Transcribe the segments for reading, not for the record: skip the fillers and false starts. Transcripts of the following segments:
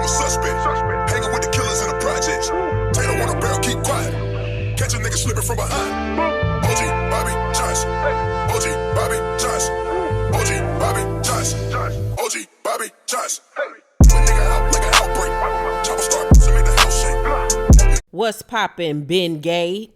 a suspect. Hanging with the killers in the projects. Taylor on a barrel, keep quiet. Catch a nigga slipping from behind. OG Bobby Johnson. OG Bobby Johnson. OG Bobby Johnson. OG Bobby Johnson. Put nigga out like an outbreak. Chopper start to make the house shake. What's poppin', Ben Gay?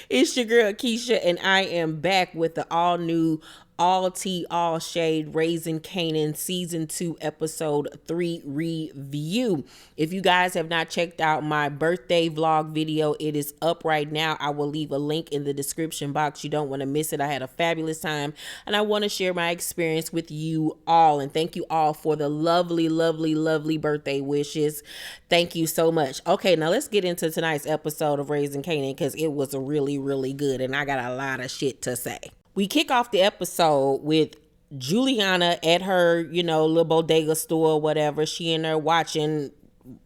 It's your girl Keisha, and I am back with the all new, all tea, all shade, Raising Kanan season 2 episode 3 review. If you guys have not checked out my birthday vlog video, it is up right now. I will leave a link in the description box. You don't want to miss it. I had a fabulous time, and I want to share my experience with you all. And thank you all for the lovely, lovely, lovely birthday wishes. Thank you so much. Okay, now let's get into tonight's episode of Raising Kanan, because it was really, really good, and I got a lot of shit to say. We kick off the episode with Juliana at her, little bodega store or whatever. She in there watching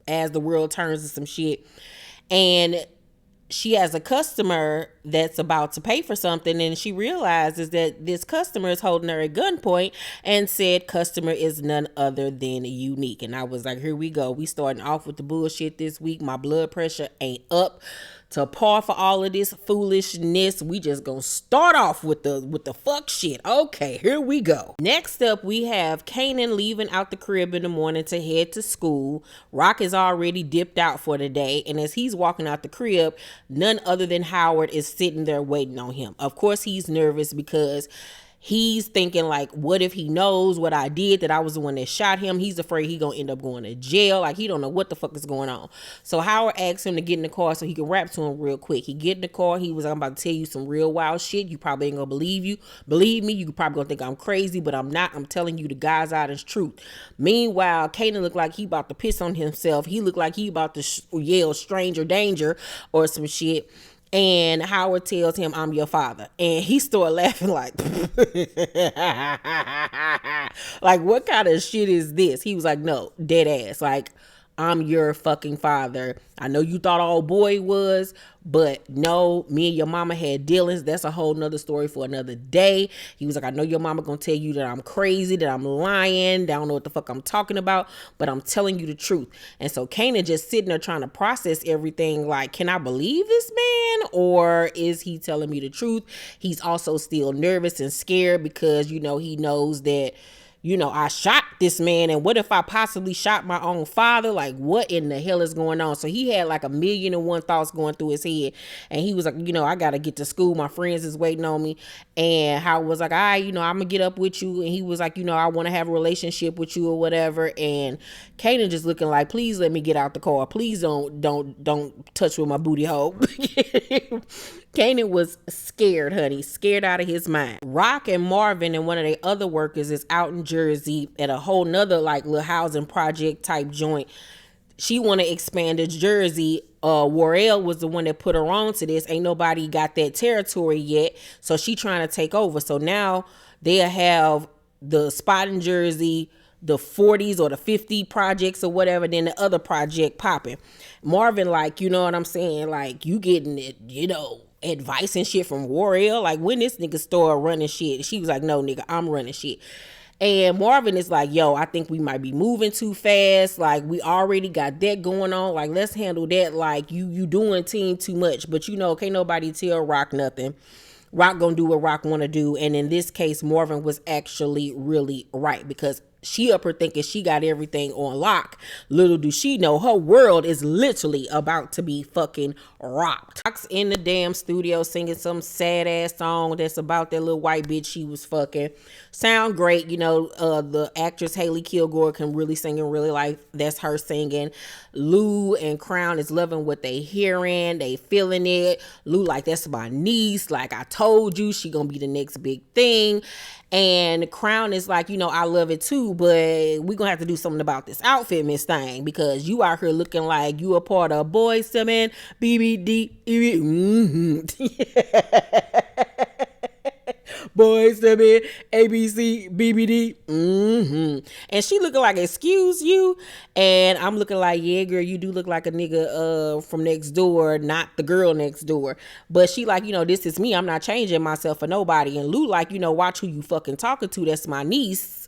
as the world turns and some shit. And she has a customer that's about to pay for something, and she realizes that this customer is holding her at gunpoint, and said customer is none other than Unique. And I was like, here we go. We starting off with the bullshit this week. My blood pressure ain't up to par for all of this foolishness. We just gonna start off with the fuck shit. Okay, here we go. Next up, we have Kanan leaving out the crib in the morning to head to school. Rock is already dipped out for the day, and as he's walking out the crib, none other than Howard is sitting there waiting on him. Of course, he's nervous because he's thinking, like, what if he knows what I did, that I was the one that shot him? He's afraid he gonna end up going to jail. Like, he don't know what the fuck is going on. So Howard asks him to get in the car so he can rap to him real quick. He get in the car. He was, I'm about to tell you some real wild shit. You probably ain't gonna believe me. You probably gonna think I'm crazy, but I'm not. I'm telling you the God's honest truth. Meanwhile, Kanan looked like he about to piss on himself. He looked like he about to yell stranger danger or some shit. And Howard tells him, I'm your father. And he started laughing like, like, what kind of shit is this? He was like, no, dead ass. Like, I'm your fucking father. I know you thought old boy was, but no, me and your mama had dealings. That's a whole nother story for another day. He was like, I know your mama gonna tell you that I'm crazy, that I'm lying, that I don't know what the fuck I'm talking about, but I'm telling you the truth. And so Kanan just sitting there trying to process everything, like, can I believe this man, or is he telling me the truth? He's also still nervous and scared because, he knows that, I shot this man, and what if I possibly shot my own father? Like, what in the hell is going on? So he had like 1,000,001 thoughts going through his head, and he was like, I gotta get to school. My friends is waiting on me. And Howard was like, all right, I'm gonna get up with you. And he was like, I want to have a relationship with you or whatever. And Kanan just looking like, please let me get out the car. Please don't touch with my booty hole. Kanan was scared, honey, scared out of his mind. Rock and Marvin and one of their other workers is out in Jersey at a whole nother like little housing project type joint. She want to expand to Jersey. Raquel was the one that put her on to this. Ain't nobody got that territory yet, so she trying to take over. So now they'll have the spot in Jersey, the 40s or the 50 projects or whatever, then the other project popping. Marvin, like, you know what I'm saying? Like, you getting it, advice and shit from Raquel. Like, when this nigga started running shit, she was like, no, nigga, I'm running shit. And Marvin is like, yo, I think we might be moving too fast. Like, we already got that going on. Like, let's handle that. Like, you doing team too much. But, can't nobody tell Rock nothing. Rock gonna do what Rock want to do. And in this case, Marvin was actually really right, because she up her thinking she got everything on lock. Little do she know, her world is literally about to be fucking rocked. Rock's in the damn studio singing some sad ass song that's about that little white bitch she was fucking. Sound great, the actress Haley Kilgore can really sing in real life. That's her singing. Lou and Crown is loving what they hearing. They feeling it. Lou like, that's my niece. Like, I told you, she gonna be the next big thing. And Crown is like, I love it too, but we gonna have to do something about this outfit, Miss Thing, because you out here looking like you a part of Boys to Men, BBD. Boys to Men, ABC, BBD. And she looking like, excuse you? And I'm looking like, yeah, girl, you do look like a nigga from next door, not the girl next door. But she like, this is me. I'm not changing myself for nobody. And Lou like, watch who you fucking talking to. That's my niece.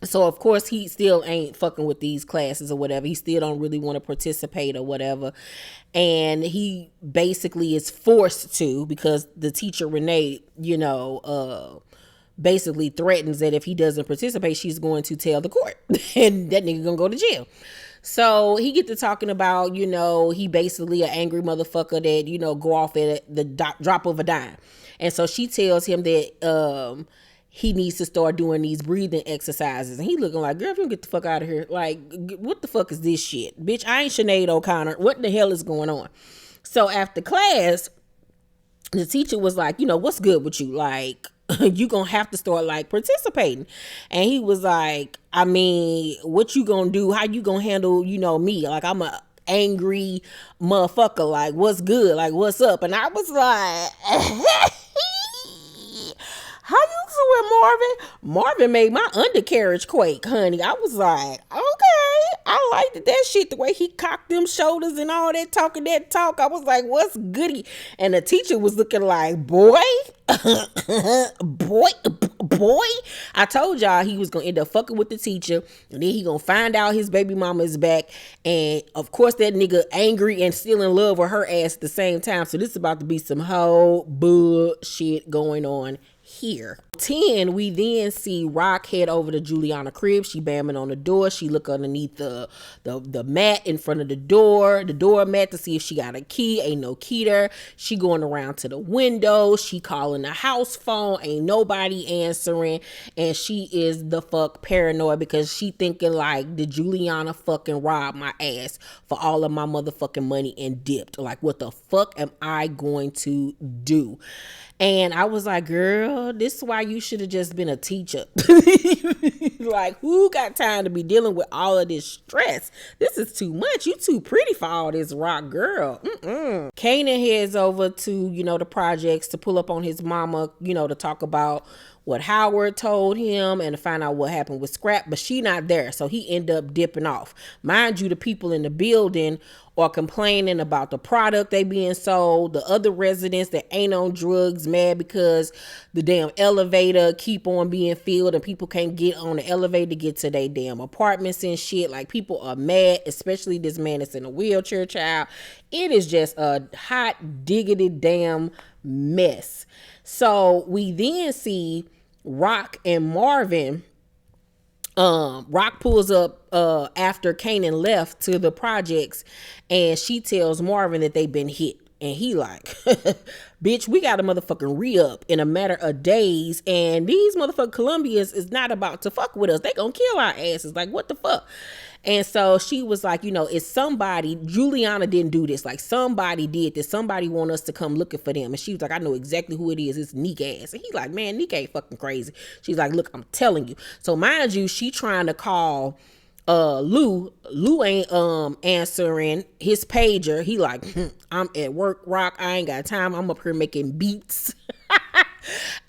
So of course he still ain't fucking with these classes or whatever. He still don't really want to participate or whatever. And he basically is forced to, because the teacher Renee, basically threatens that if he doesn't participate, she's going to tell the court and that nigga gonna go to jail. So he get to talking about, he basically an angry motherfucker that, go off at the drop of a dime. And so she tells him that he needs to start doing these breathing exercises. And he looking like, girl, if you don't get the fuck out of here, like, what the fuck is this shit? Bitch, I ain't Sinead O'Connor. What the hell is going on? So after class, the teacher was like, what's good with you? Like, you gonna have to start like participating. And he was like, I mean, what you gonna do? How you gonna handle, me? Like, I'm a angry motherfucker. Like, what's good? Like, what's up? And I was like, how you doing, Marvin? Marvin made my undercarriage quake, honey. I was like, okay. I liked that shit, the way he cocked them shoulders and all that talking that talk. I was like, what's goody? And the teacher was looking like, boy, boy. I told y'all he was going to end up fucking with the teacher. And then he going to find out his baby mama is back. And of course that nigga angry and still in love with her ass at the same time. So this is about to be some whole bullshit going on here. 10, we then see Rock head over to Juliana crib. She bamming on the door. She look underneath the mat in front of the door mat to see if she got a key. Ain't no key there. She going around to the window. She calling the house phone. Ain't nobody answering. And she is the fuck paranoid because she thinking like, did Juliana fucking rob my ass for all of my motherfucking money and dipped? Like, what the fuck am I going to do? And I was like, girl, this is why you should have just been a teacher. Like, who got time to be dealing with all of this stress? This is too much. You too pretty for all this, Rock, girl. Kanan heads over to, the projects to pull up on his mama, to talk about what Howard told him and to find out what happened with Scrap, but she not there. So he end up dipping off. Mind you, the people in the building are complaining about the product they being sold. The other residents that ain't on drugs mad because the damn elevator keep on being filled and people can't get on the elevator to get to their damn apartments and shit. Like, people are mad, especially this man that's in a wheelchair, child. It is just a hot diggity damn mess. So we then see Rock and Marvin. Rock pulls up after Kanan left to the projects, and she tells Marvin that they've been hit. And he like, bitch, we got a motherfucking re-up in a matter of days, and these motherfucking Colombians is not about to fuck with us. They gonna kill our asses. Like, what the fuck? And so she was like, it's somebody, Juliana didn't do this. Like, somebody did this. Somebody want us to come looking for them. And she was like, I know exactly who it is. It's Nick ass. And he like, man, Nick ain't fucking crazy. She's like, look, I'm telling you. So mind you, she trying to call Lou ain't answering his pager. He like, I'm at work, Rock. I ain't got time. I'm up here making beats.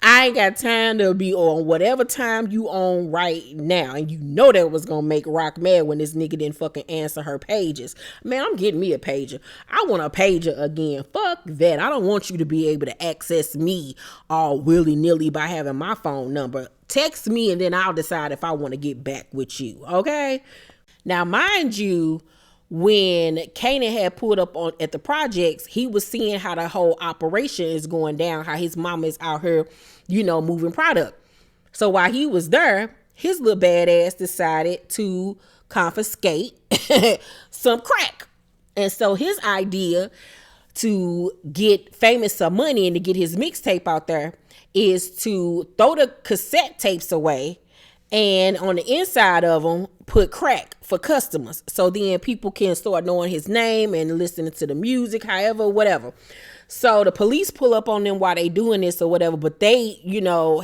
I ain't got time to be on whatever time you on right now. And you know that was gonna make Rock mad when this nigga didn't fucking answer her pages. Man, I'm getting me a pager. I want a pager again. Fuck that. I don't want you to be able to access me all willy-nilly by having my phone number. Text me and then I'll decide if I want to get back with you. Okay? Now, mind you, when Kanan had pulled up at the projects, he was seeing how the whole operation is going down, how his mama is out here, moving product. So while he was there, his little badass decided to confiscate some crack. And so his idea to get Famous some money and to get his mixtape out there is to throw the cassette tapes away and on the inside of them put crack for customers. So then people can start knowing his name and listening to the music, however, whatever. So the police pull up on them while they doing this or whatever, but they,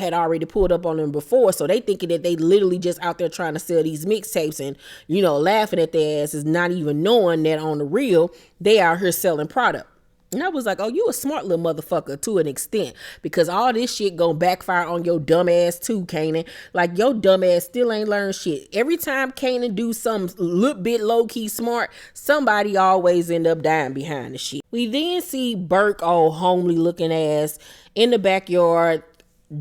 had already pulled up on them before. So they thinking that they literally just out there trying to sell these mixtapes and, laughing at their asses, not even knowing that on the real, they out here selling product. And I was like, oh, you a smart little motherfucker to an extent, because all this shit gonna backfire on your dumb ass too, Kanan. Like, your dumb ass still ain't learned shit. Every time Kanan do something little bit low-key smart, somebody always end up dying behind the shit. We then see Burke, old homely looking ass, in the backyard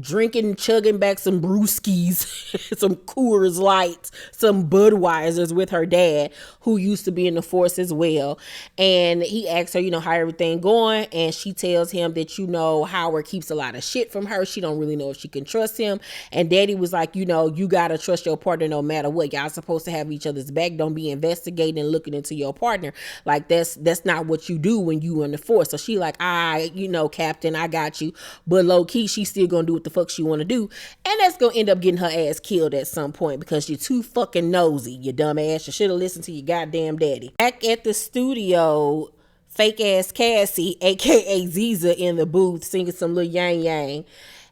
drinking, chugging back some brewskis, some Coors Lights, some Budweisers with her dad, who used to be in the force as well. And he asks her, how everything going, and she tells him that, Howard keeps a lot of shit from her. She don't really know if she can trust him. And Daddy was like, you gotta trust your partner no matter what. Y'all supposed to have each other's back. Don't be investigating and looking into your partner. Like, that's not what you do when you in the force. So she like, Captain, I got you. But low key, she's still gonna do what the fuck she want to do, and that's gonna end up getting her ass killed at some point because you're too fucking nosy, you dumb ass. You should have listened to your goddamn daddy. Back at the studio, fake ass Cassie, aka Ziza, in the booth singing some little yang yang,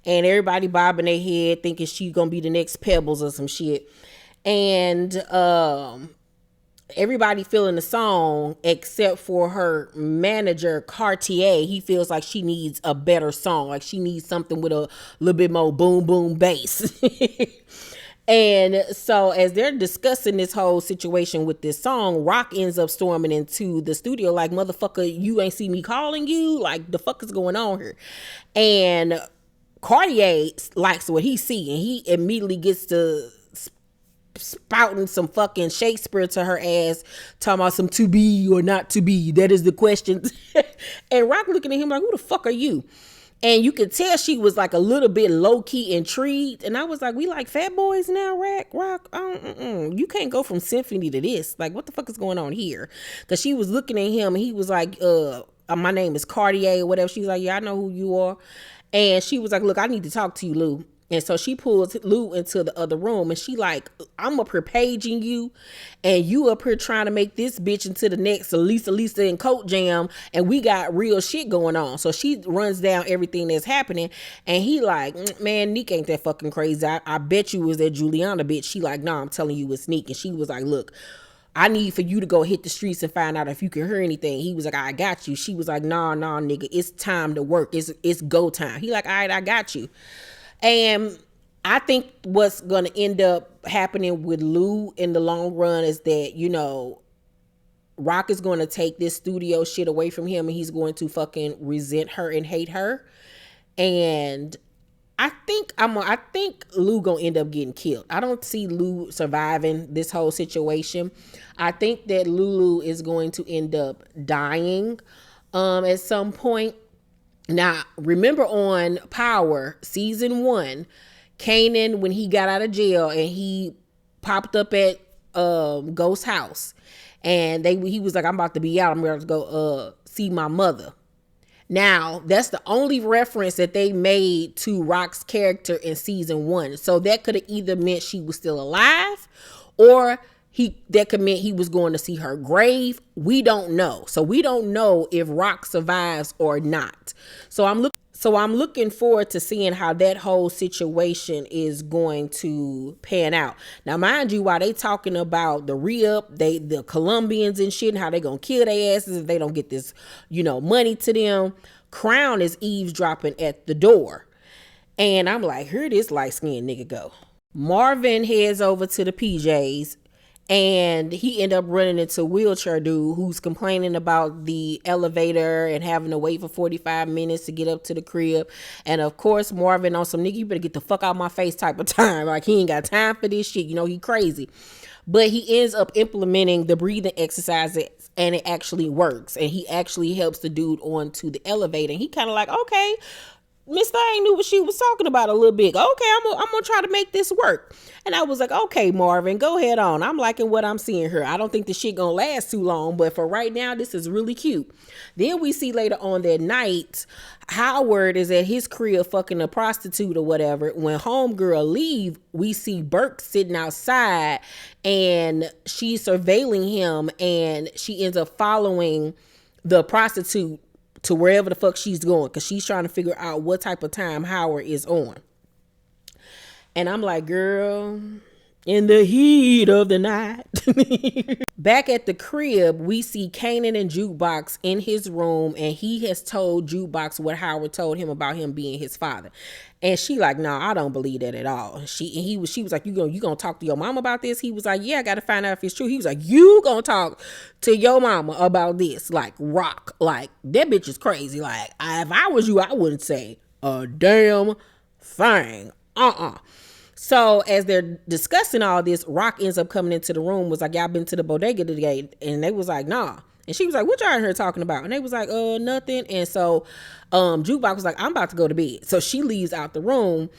and everybody bobbing their head thinking she gonna be the next Pebbles or some shit. And everybody feeling the song except for her manager, Cartier. He feels like she needs a better song. Like she needs something with a little bit more boom, boom bass. And so as they're discussing this whole situation with this song, Rock ends up storming into the studio like, motherfucker, you ain't see me calling you? Like, the fuck is going on here? And Cartier likes what he see, and he immediately gets to spouting some fucking Shakespeare to her ass, talking about some to be or not to be. That is the question. And Rock looking at him like, who the fuck are you? And you could tell she was like a little bit low-key intrigued. And I was like, we like fat boys now, Rock? You can't go from symphony to this. Like, what the fuck is going on here? Because she was looking at him and he was like, my name is Cartier or whatever. She was like, yeah, I know who you are. And she was like, look, I need to talk to you, Lou. And so she pulls Lou into the other room and she like, I'm up here paging you and you up here trying to make this bitch into the next Lisa and Coat Jam, and we got real shit going on. So she runs down everything that's happening and he like, man, Nick ain't that fucking crazy. I bet you was that Juliana bitch. She like, nah, I'm telling you it's Nick. And she was like, look, I need for you to go hit the streets and find out if you can hear anything. He was like, I got you. She was like, nah, nigga, it's time to work. It's go time. He like, all right, I got you. And I think what's going to end up happening with Lou in the long run is that, Rock is going to take this studio shit away from him and he's going to fucking resent her and hate her. And I think Lou going to end up getting killed. I don't see Lou surviving this whole situation. I think that Lulu is going to end up dying at some point. Now, remember on Power, season 1, Kanan, when he got out of jail and he popped up at Ghost's house and he was like, I'm about to be out. I'm going to go see my mother. Now, that's the only reference that they made to Rock's character in season 1. So that could have either meant she was still alive or that could mean he was going to see her grave. We don't know. So we don't know if Rock survives or not. So I'm looking forward to seeing how that whole situation is going to pan out. Now, mind you, while they talking about the re-up, the Colombians and shit, and how they gonna kill their asses if they don't get this, money to them, Crown is eavesdropping at the door. And I'm like, here this light-skinned nigga go. Marvin heads over to the PJs. And he ended up running into wheelchair dude who's complaining about the elevator and having to wait for 45 minutes to get up to the crib. And of course, Marvin on some nigga, you better get the fuck out of my face type of time. Like, he ain't got time for this shit. He crazy. But he ends up implementing the breathing exercises and it actually works. And he actually helps the dude onto the elevator. And he kind of like, okay, Miss Thing knew what she was talking about a little bit. Okay, I'm gonna try to make this work. And I was like, okay, Marvin, go ahead on. I'm liking what I'm seeing here. I don't think this shit gonna last too long, but for right now, this is really cute. Then we see later on that night, Howard is at his crib fucking a prostitute or whatever. When homegirl leave, we see Burke sitting outside and she's surveilling him and she ends up following the prostitute to wherever the fuck she's going because she's trying to figure out what type of time Howard is on. And I'm like, girl, in the heat of the night. Back at the crib, we see Kanan and Jukebox in his room and he has told Jukebox what Howard told him about him being his father. And she like, nah, I don't believe that at all. She was like, you gonna talk to your mom about this? He was like, yeah, I gotta find out if it's true. He was like, you gonna talk to your mama about this? Like, Rock, like, that bitch is crazy. Like, if I was you, I wouldn't say a damn thing. So as they're discussing all this, Rock ends up coming into the room, was like, y'all been to the bodega today? And they was like, nah. And she was like, what y'all in here talking about? And they was like, nothing. And so Jukebox was like, I'm about to go to bed. So she leaves out the room,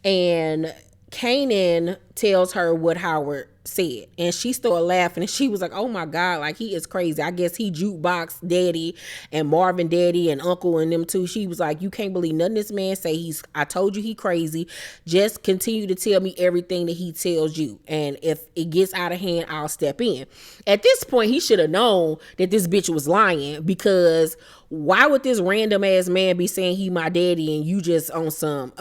and Kanan tells her what Howard said, and she started laughing, and she was like, oh my God, like, he is crazy. I guess he Jukebox daddy and Marvin daddy and uncle and them too. She was like, you can't believe nothing this man say. I told you he crazy. Just continue to tell me everything that he tells you, and if it gets out of hand, I'll step in. At this point, he should have known that this bitch was lying, because why would this random ass man be saying he my daddy and you just on some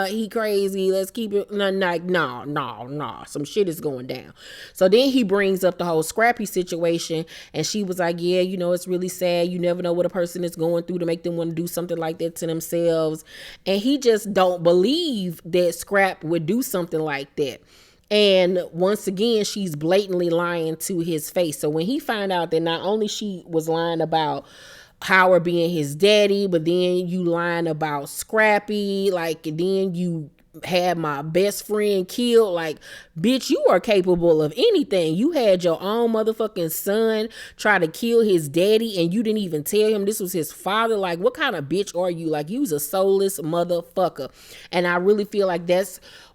he crazy, let's keep it, like, no, some shit is going down. So then he brings up the whole Scrappy situation, and she was like, yeah, it's really sad. You never know what a person is going through to make them want to do something like that to themselves. And he just don't believe that Scrap would do something like that. And once again, she's blatantly lying to his face. So when he found out that not only she was lying about Howard being his daddy, but then you lying about Scrappy, like, and then you had my best friend killed, like, bitch, you are capable of anything. You had your own motherfucking son try to kill his daddy, and you didn't even tell him this was his father. Like, what kind of bitch are you? Like, you's a soulless motherfucker. And I really feel like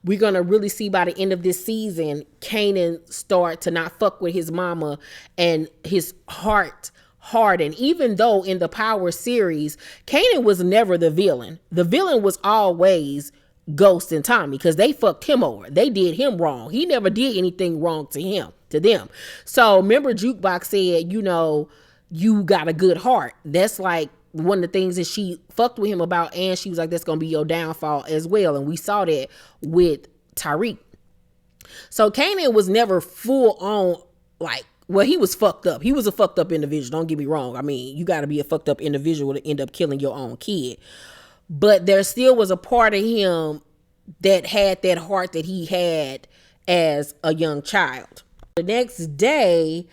we're going to really see by the end of this season, Kanan start to not fuck with his mama, and his heart hardened. Even though in the Power series, Kanan was never the villain. The villain was always Ghost and Tommy, because they fucked him over. They did him wrong. He never did anything wrong to them. So remember, Jukebox said, you got a good heart. That's like one of the things that she fucked with him about, and she was like, that's gonna be your downfall as well. And we saw that with Tariq. So Kanan was never full on, like, well, he was fucked up. He was a fucked up individual. Don't get me wrong. I mean, you got to be a fucked up individual to end up killing your own kid. But there still was a part of him that had that heart that he had as a young child. The next day,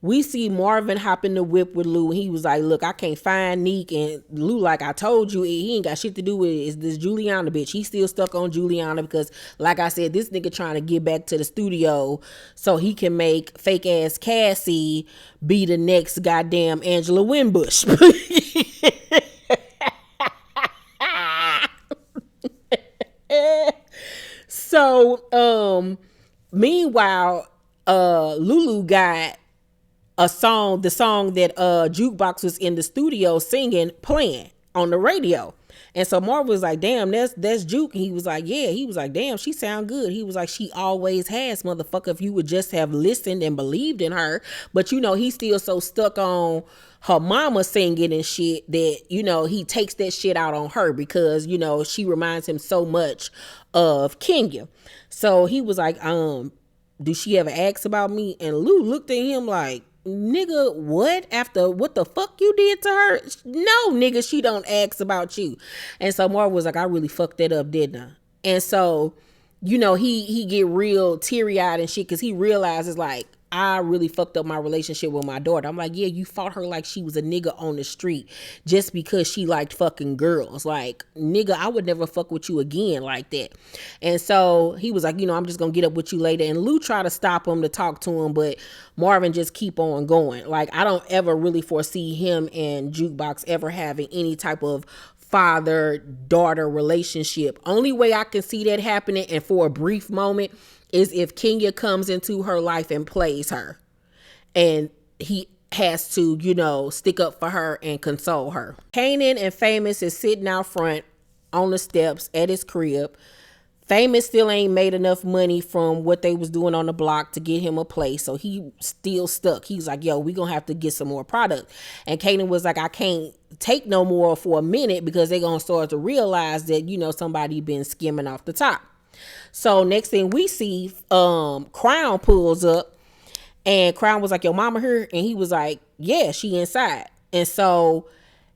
we see Marvin hop in the whip with Lou, and he was like, look, I can't find Neek. And Lou, like, I told you, he ain't got shit to do with it. It's this Juliana bitch. He's still stuck on Juliana because, like I said, this nigga trying to get back to the studio so he can make fake ass Cassie be the next goddamn Angela Winbush. So, meanwhile, Lulu got the song that Jukebox was in the studio singing, playing on the radio. And so Marv was like, damn, that's Juke. And he was like, yeah. He was like, damn, she sound good. He was like, she always has, motherfucker, if you would just have listened and believed in her. But, he's still so stuck on her mama singing and shit that, he takes that shit out on her because, she reminds him so much of Kenya. So he was like, do she ever ask about me? And Lou looked at him like, nigga, what? After what the fuck you did to her? No, nigga, she don't ask about you. And so Marv was like, I really fucked that up, didn't I? And so, he get real teary-eyed and shit because he realizes, like, I really fucked up my relationship with my daughter. I'm like, yeah, you fought her like she was a nigga on the street just because she liked fucking girls. Like, nigga, I would never fuck with you again like that. And so he was like, I'm just gonna get up with you later. And Lou tried to stop him to talk to him, but Marvin just keep on going. Like, I don't ever really foresee him and Jukebox ever having any type of father-daughter relationship. Only way I can see that happening, and for a brief moment, is if Kenya comes into her life and plays her. And he has to, stick up for her and console her. Kanan and Famous is sitting out front on the steps at his crib. Famous still ain't made enough money from what they was doing on the block to get him a place. So he still stuck. He's like, yo, we gonna have to get some more product. And Kanan was like, I can't take no more for a minute because they gonna start to realize that, somebody been skimming off the top. So next thing we see, Crown pulls up, and Crown was like, your mama here? And he was like, yeah, she inside. And so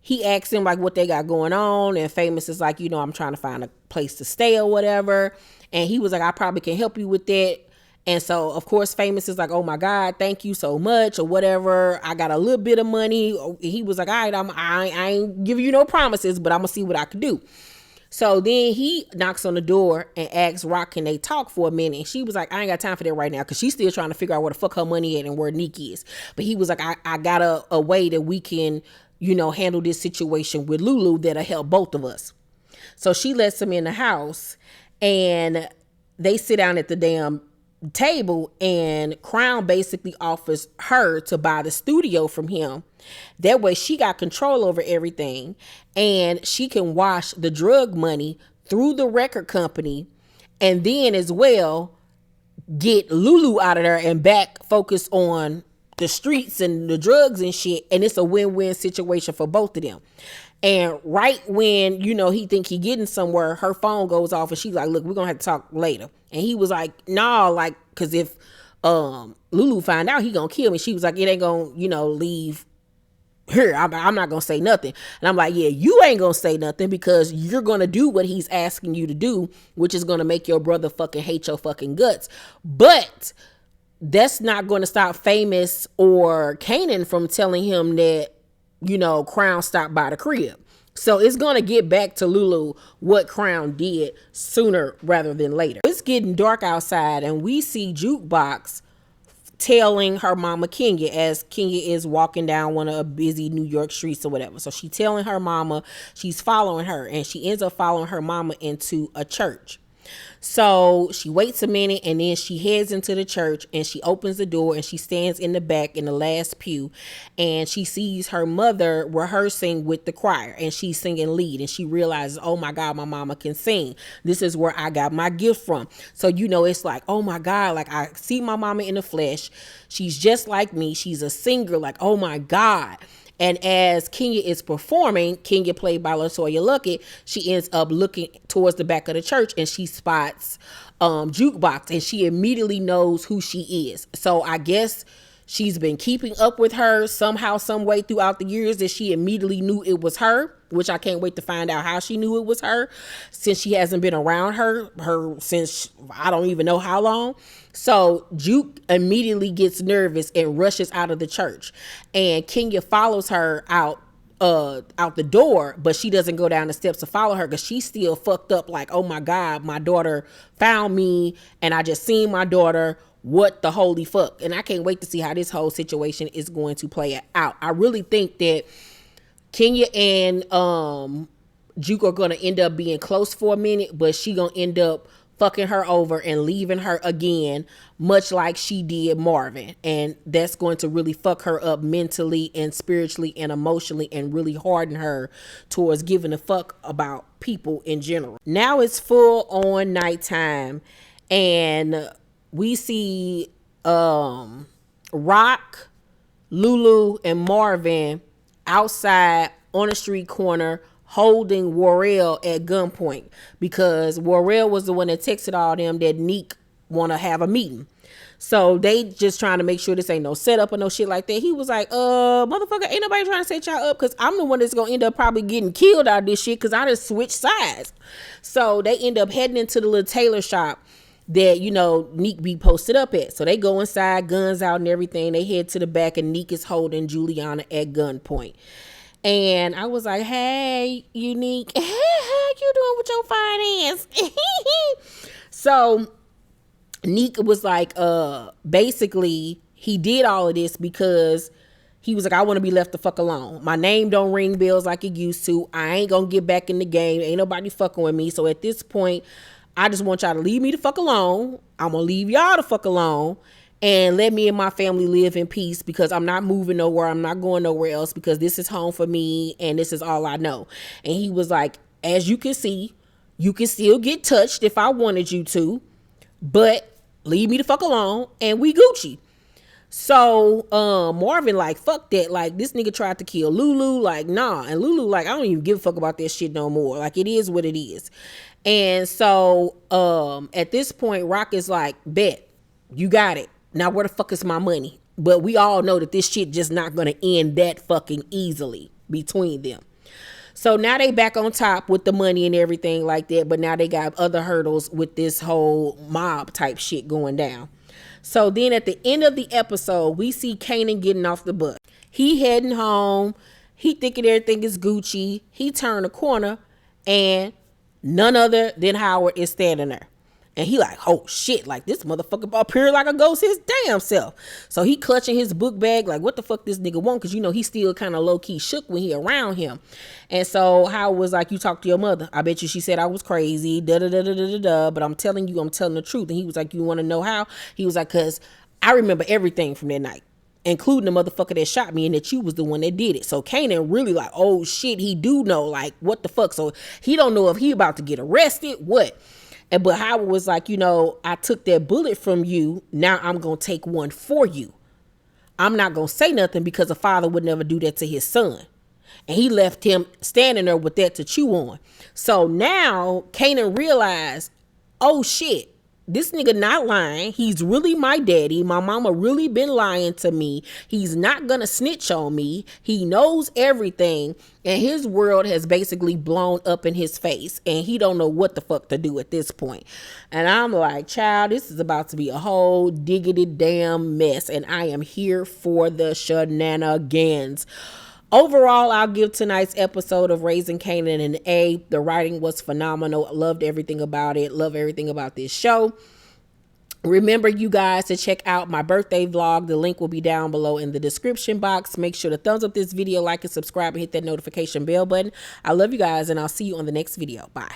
he asked him like what they got going on, and Famous is like, I'm trying to find a place to stay or whatever. And he was like, I probably can help you with that. And so of course Famous is like, oh my God, thank you so much or whatever. I got a little bit of money. He was like, all right, I ain't giving you no promises, but I'm gonna see what I can do. So then he knocks on the door and asks Rock, can they talk for a minute? And she was like, I ain't got time for that right now, because she's still trying to figure out where the fuck her money at and where Nick is. But he was like, I got a way that we can, handle this situation with Lulu that'll help both of us. So she lets him in the house, and they sit down at the damn table, and Crown basically offers her to buy the studio from him. That way she got control over everything, and she can wash the drug money through the record company, and then as well get Lulu out of there and back focus on the streets and the drugs and shit. And it's a win-win situation for both of them. And right when, he think he getting somewhere, her phone goes off and she's like, look, we're going to have to talk later. And he was like, nah, like, because if Lulu find out, he going to kill me. She was like, it ain't going to, leave here. I'm not going to say nothing. And I'm like, yeah, you ain't going to say nothing, because you're going to do what he's asking you to do, which is going to make your brother fucking hate your fucking guts. But that's not going to stop Famous or Kanan from telling him that, Crown stopped by the crib. So it's going to get back to Lulu what Crown did sooner rather than later. It's getting dark outside, and we see Jukebox telling her mama Kenya, as Kenya is walking down one of the busy New York streets or whatever. So she telling her mama she's following her, and she ends up following her mama into a church. So she waits a minute, and then she heads into the church, and she opens the door, and she stands in the back in the last pew, and she sees her mother rehearsing with the choir, and she's singing lead, and she realizes, oh my God, my mama can sing. This is where I got my gift from. So, it's like, oh my God, like I see my mama in the flesh. She's just like me. She's a singer. Like, oh my God. And as Kenya is performing, Kenya, played by LaToya Luckett, she ends up looking towards the back of the church, and she spots Jukebox, and she immediately knows who she is. So I guess she's been keeping up with her somehow, some way throughout the years, that she immediately knew it was her, which I can't wait to find out how she knew it was her, since she hasn't been around her since I don't even know how long. So Juke immediately gets nervous and rushes out of the church, and Kenya follows her out the door, but she doesn't go down the steps to follow her, because she's still fucked up, like, oh my God, my daughter found me, and I just seen my daughter. What the holy fuck? And I can't wait to see how this whole situation is going to play out. I really think that Kenya and Juke are going to end up being close for a minute, but she going to end up fucking her over and leaving her again, much like she did Marvin. And that's going to really fuck her up mentally and spiritually and emotionally, and really harden her towards giving a fuck about people in general. Now it's full on nighttime, and we see Rock, Lulu, and Marvin outside on a street corner holding Warrell at gunpoint, because Warrell was the one that texted all them that Neek want to have a meeting. So they just trying to make sure this ain't no setup or no shit like that. He was like, motherfucker, ain't nobody trying to set y'all up, because I'm the one that's going to end up probably getting killed out of this shit, because I just switched sides. So they end up heading into the little tailor shop that, Neek be posted up at. So they go inside, guns out and everything. They head to the back, and Neek is holding Juliana at gunpoint. And I was like, hey, Unique, how you doing with your finance? So Neek was like, basically, he did all of this because he was like, I want to be left the fuck alone. My name don't ring bells like it used to. I ain't going to get back in the game. Ain't nobody fucking with me. So at this point, I just want y'all to leave me the fuck alone. I'm going to leave y'all the fuck alone. And let me and my family live in peace, because I'm not moving nowhere. I'm not going nowhere else, because this is home for me, and this is all I know. And he was like, as you can see, you can still get touched if I wanted you to, but leave me the fuck alone, and we Gucci. So Marvin like, fuck that. Like, this nigga tried to kill Lulu. Like, nah. And Lulu like, I don't even give a fuck about that shit no more. Like, it is what it is. And so at this point, Rock is like, bet, you got it. Now, where the fuck is my money? But we all know that this shit just not going to end that fucking easily between them. So now they back on top with the money and everything like that. But now they got other hurdles with this whole mob type shit going down. So then at the end of the episode, we see Kanan getting off the bus. He heading home. He thinking everything is Gucci. He turned a corner, and None other than Howard is standing there. And he like, oh shit, like this motherfucker up here like a ghost his damn self. So he clutching his book bag like, what the fuck this nigga want? Because, you know, he still kind of low-key shook when he around him. And so Howard was like, you talk to your mother. I bet you she said I was crazy, da-da-da-da-da-da. But I'm telling you, I'm telling the truth. And he was like, you want to know how? He was like, because I remember everything from that night, including the motherfucker that shot me and that you was the one that did it. So Kanan really like, oh shit, he do know, like, what the fuck? So he don't know if he about to get arrested, what? But Howard was like, you know, I took that bullet from you. Now I'm going to take one for you. I'm not going to say nothing because a father would never do that to his son. And he left him standing there with that to chew on. So now Kanan realized, oh shit, this nigga not lying. He's really my daddy. My mama really been lying to me. He's not gonna snitch on me. He knows everything. And his world has basically blown up in his face. And he don't know what the fuck to do at this point. And I'm like, child, this is about to be a whole diggity damn mess. And I am here for the shenanigans. Overall, I'll give tonight's episode of Raising Kanan an A. The writing was phenomenal. Loved everything about it. Love everything about this show. Remember, you guys, to check out my birthday vlog. The link will be down below in the description box. Make sure to thumbs up this video, like and subscribe, and hit that notification bell button. I love you guys, and I'll see you on the next video. Bye.